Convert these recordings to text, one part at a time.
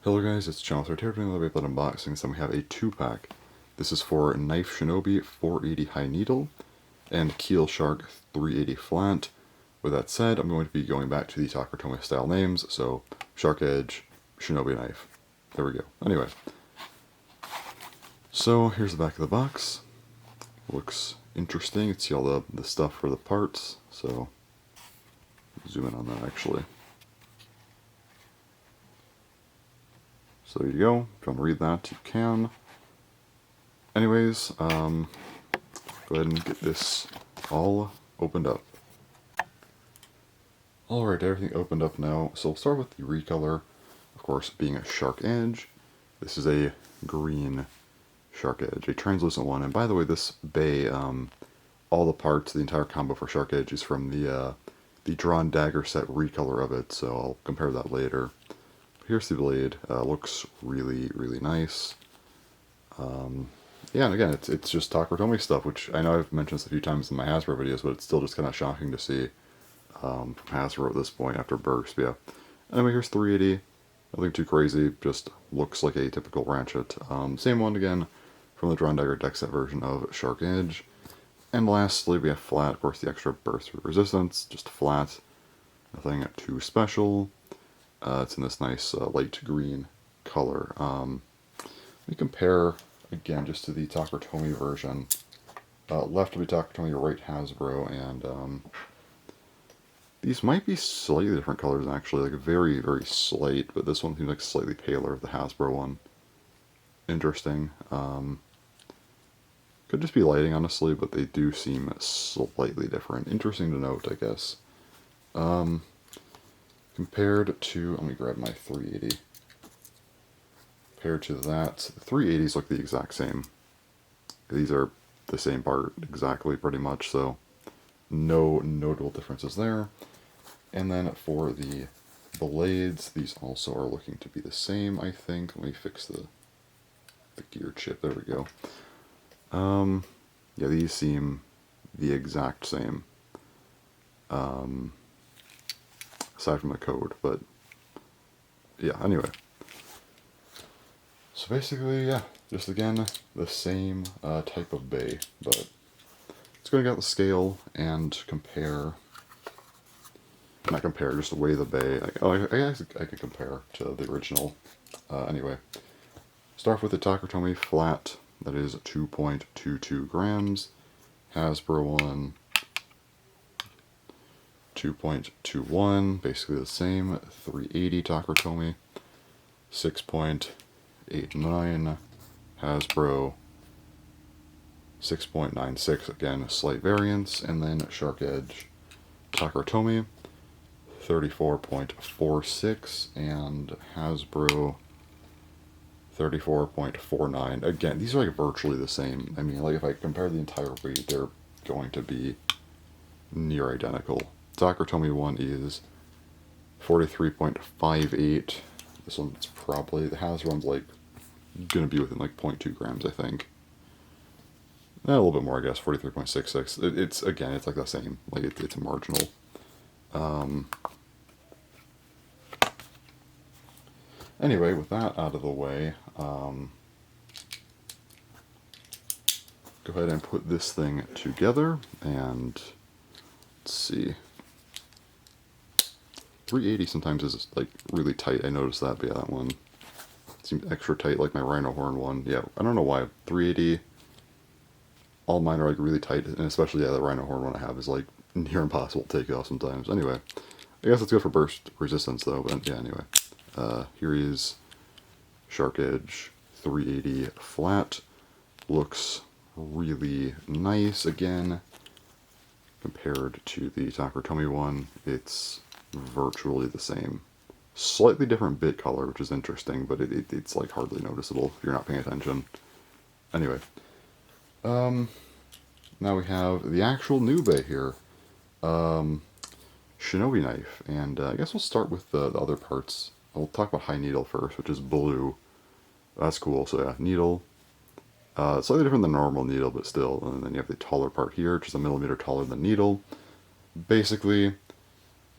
Hello guys, it's Channel 3 here doing a Beyblade unboxing, so we have a 2-pack. This is for Knife Shinobi 480 high needle and Keel Shark 380 flat. With that said, I'm going to be going back to the Takatomi style names, so SharkEdge, ShinobiKnife. There we go. Anyway, so here's the back of the box. Looks interesting. You can see all the stuff for the parts, so zoom in on that actually. So there you go. If you want to read that, you can. Anyways, go ahead and get this all opened up. Alright, everything opened up now. So we'll start with the recolor, of course, being a SharkEdge. This is a green SharkEdge, a translucent one. And by the way, this bay, all the parts, the entire combo for SharkEdge is from the Drawn Dagger set recolor of it, so I'll compare that later. Here's the blade. Looks really, really nice. Yeah, and again, it's just Takatomi stuff, which I know I've mentioned this a few times in my Hasbro videos, but it's still just kind of shocking to see from Hasbro at this point after Burst. But yeah. Anyway, here's 380. Nothing too crazy. Just looks like a typical Ratchet. Same one again from the Drawn Dagger deck set version of SharkEdge. And lastly, we have flat. Of course, the extra burst resistance, just flat. Nothing too special. It's in this nice light green color. Let me compare again just to the Takatomi version. Left will be Takatomi, right Hasbro, and these might be slightly different colors actually, like very, very slight, but this one seems like slightly paler of the Hasbro one. Interesting. Could just be lighting honestly, but they do seem slightly different. Interesting to note, I guess. Compared to, let me grab my 380. Compared to that, the 380s look the exact same. These are the same part exactly, pretty much, so no notable differences there. And then for the blades, these also are looking to be the same, I think. Let me fix the gear chip. There we go. Yeah, these seem the exact same. Aside from the code, but yeah, anyway. So basically, yeah, just again, the same type of bay, but let's go and get the scale and compare, not compare, just weigh the bay. I guess I could compare to the original. Anyway, start with the Takatomi flat, that is 2.22 grams, Hasbro one, 2.21, basically the same, 380 Takatomi, 6.89 Hasbro, 6.96, again a slight variance, and then SharkEdge Takatomi, 34.46, and Hasbro, 34.49. Again, these are like virtually the same. I mean, like if I compare the entire weight, they're going to be near identical. Takatomi one is 43.58. This one's probably, the Hasbro one's like gonna be within like 0.2 grams, I think. A little bit more, I guess, 43.66. It's again, it's like the same. Like it's marginal. Anyway, with that out of the way, go ahead and put this thing together, and let's see. 380 sometimes is like really tight. I noticed that, but yeah, that one seems extra tight, like my Rhino Horn one. Yeah, I don't know why. 380, all mine are like really tight, and especially yeah, the Rhino Horn one I have is like near impossible to take off sometimes. Anyway, I guess it's good for burst resistance though. But yeah, anyway, here is SharkEdge 380 flat. Looks really nice again compared to the Takatomi one. It's virtually the same. Slightly different bit color, which is interesting, but it's like hardly noticeable if you're not paying attention. Anyway, now we have the actual new bay here, ShinobiKnife, and I guess we'll start with the other parts. I'll talk about high needle first, which is blue. That's cool. So yeah, needle. Slightly different than normal needle, but still. And then you have the taller part here, which is a millimeter taller than needle. Basically,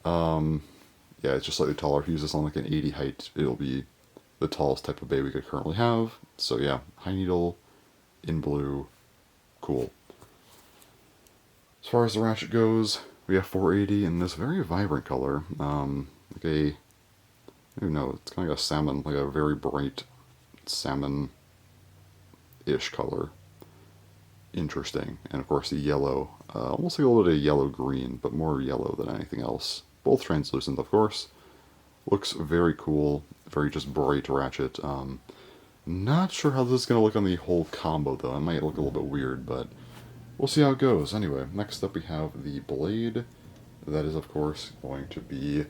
yeah, it's just slightly taller. If you use this on like an 80 height, it'll be the tallest type of bay we could currently have. So yeah, high needle in blue, cool. As far as the ratchet goes, we have 480 in this very vibrant color. Like a, I don't know, it's kind of like a salmon, like a very bright salmon-ish color. Interesting. And of course the yellow, almost like a little bit of yellow-green, but more yellow than anything else. Both translucent, of course. Looks very cool, very just bright ratchet. Not sure how this is going to look on the whole combo, though. It might look a little bit weird, but we'll see how it goes. Anyway, next up we have the blade. That is, of course, going to be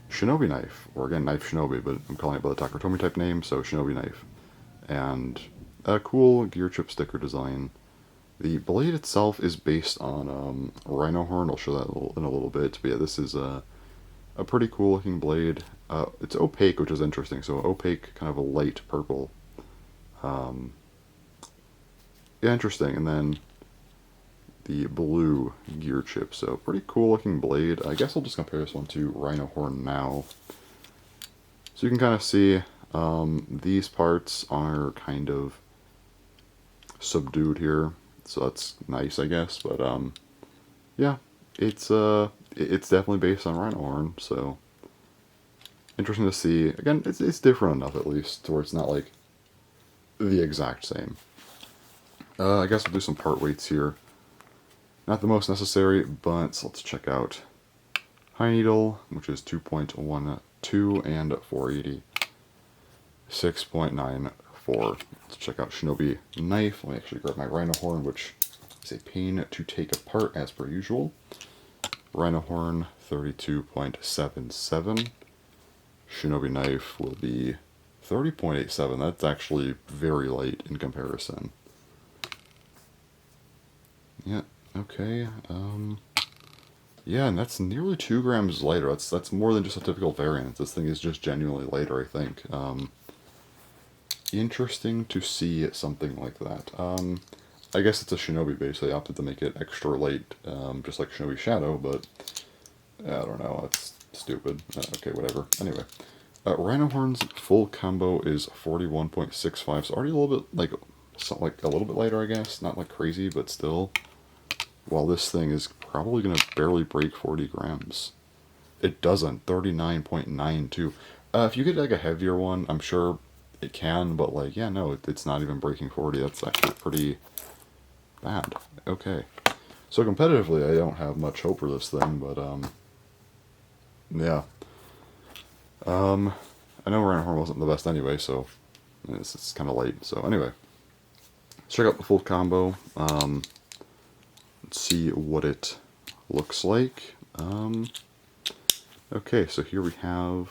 ShinobiKnife, or again, Knife Shinobi, but I'm calling it by the Takutomi type name, so ShinobiKnife. And a cool gear chip sticker design. The blade itself is based on rhino horn. I'll show that in a little bit, but yeah, this is a pretty cool looking blade. It's opaque, which is interesting, so opaque, kind of a light purple. Yeah, interesting. And then the blue gear chip, so pretty cool looking blade. I guess I'll just compare this one to rhino horn now. So you can kind of see these parts are kind of subdued here, so that's nice, I guess. But yeah, it's definitely based on rhino horn, so interesting to see. Again, it's different enough at least to where it's not like the exact same. I guess we'll do some part weights here. Not the most necessary, but let's check out high needle, which is 2.12, and 480, 6.94. Let's check out ShinobiKnife. Let me actually grab my rhino horn, which is a pain to take apart as per usual. Rhino horn, 32.77. ShinobiKnife will be 30.87. That's actually very light in comparison. Yeah, okay. Yeah, and that's nearly 2 grams lighter. That's more than just a typical variant. This thing is just genuinely lighter, I think. Interesting to see something like that. I guess it's a Shinobi base, so they opted to make it extra light, just like Shinobi Shadow, but I don't know, that's stupid. Okay, whatever. Anyway, Rhino Horn's full combo is 41.65, so already a little bit, like a little bit lighter, I guess. Not like crazy, but still. While this thing is probably going to barely break 40 grams. It doesn't, 39.92. If you get like a heavier one, I'm sure it can, but like, yeah, no, it's not even breaking 40. That's actually pretty bad. Okay. So competitively, I don't have much hope for this thing, but, yeah. I know Rhino Horn wasn't the best anyway, so it's kind of late. So anyway, let's check out the full combo. Let's see what it looks like. Okay, so here we have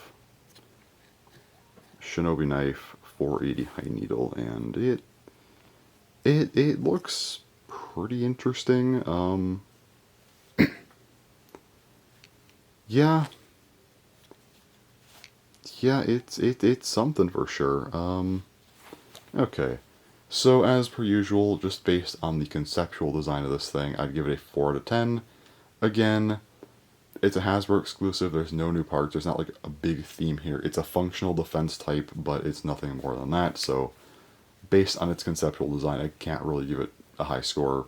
ShinobiKnife 480 high needle, and it looks pretty interesting. Yeah, it's something for sure. Okay. So, as per usual, just based on the conceptual design of this thing, I'd give it a 4 out of 10. Again, it's a Hasbro exclusive, there's no new parts, there's not like a big theme here. It's a functional defense type, but it's nothing more than that, so based on its conceptual design, I can't really give it a high score.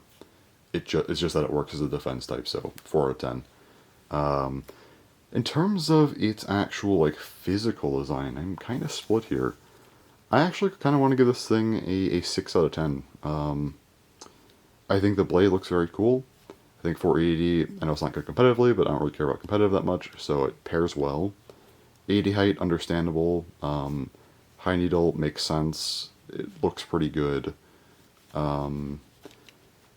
It's just that it works as a defense type, so 4 out of 10. In terms of its actual like physical design, I'm kind of split here. I actually kind of want to give this thing a 6 out of 10. I think the blade looks very cool. I think 480, I know it's not good competitively, but I don't really care about competitive that much, so it pairs well. 80 height, understandable. High needle makes sense. It looks pretty good. I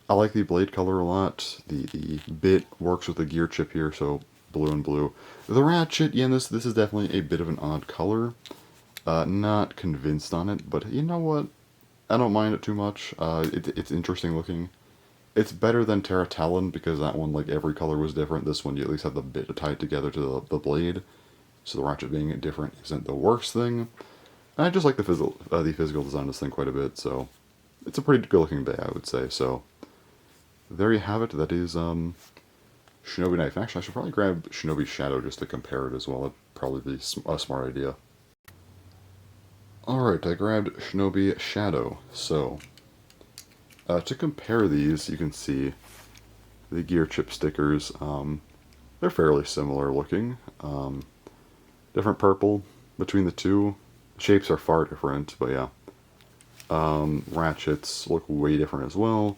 like the blade color a lot. The bit works with the gear chip here, so blue and blue. The ratchet, yeah, this is definitely a bit of an odd color. Not convinced on it, but you know what? I don't mind it too much. It's interesting looking. It's better than Terra Talon, because that one, like, every color was different. This one, you at least have the bit to tie it together to the blade. So the ratchet being different isn't the worst thing. And I just like the physical design of this thing quite a bit, so it's a pretty good looking bay, I would say. So there you have it. That is ShinobiKnife. Actually, I should probably grab Shinobi Shadow just to compare it as well. That'd probably be a smart idea. Alright, I grabbed Shinobi Shadow. So, to compare these, you can see the gear chip stickers. They're fairly similar looking. Different purple between the two. Shapes are far different, but yeah. Ratchets look way different as well.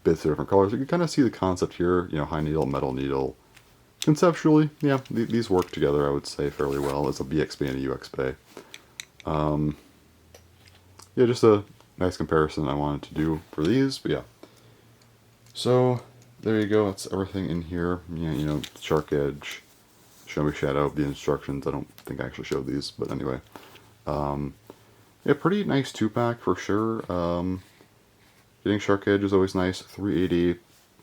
Bits are different colors. You can kind of see the concept here, you know, high needle, metal needle. Conceptually, yeah, these work together, I would say, fairly well. It's a BXB and a UXB. Yeah, just a nice comparison I wanted to do for these, but yeah. So, there you go, that's everything in here. Yeah, you know, SharkEdge, Shinobi Shadow, the instructions. I don't think I actually showed these, but anyway. Yeah, pretty nice 2-pack for sure. Getting SharkEdge is always nice. 380,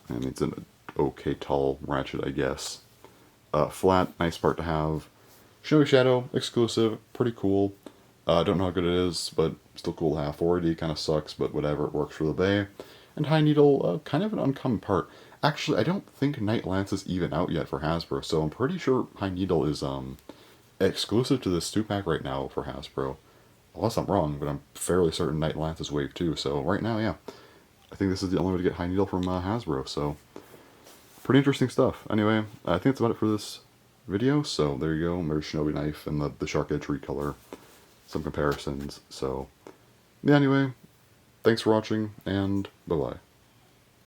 and it's an okay tall ratchet, I guess. Flat, nice part to have. Shinobi Shadow, exclusive, pretty cool. Don't know how good it is, but still cool to have. 480 kind of sucks, but whatever, it works for the bay. And high needle, kind of an uncommon part. Actually, I don't think Night Lance is even out yet for Hasbro, so I'm pretty sure high needle is exclusive to this 2-pack right now for Hasbro. Unless I'm wrong, but I'm fairly certain Night Lance is Wave 2, so right now, yeah. I think this is the only way to get high needle from Hasbro, so pretty interesting stuff. Anyway, I think that's about it for this video, so there you go. There's ShinobiKnife and the SharkEdge recolor. Some comparisons, so yeah, anyway, thanks for watching, and bye-bye.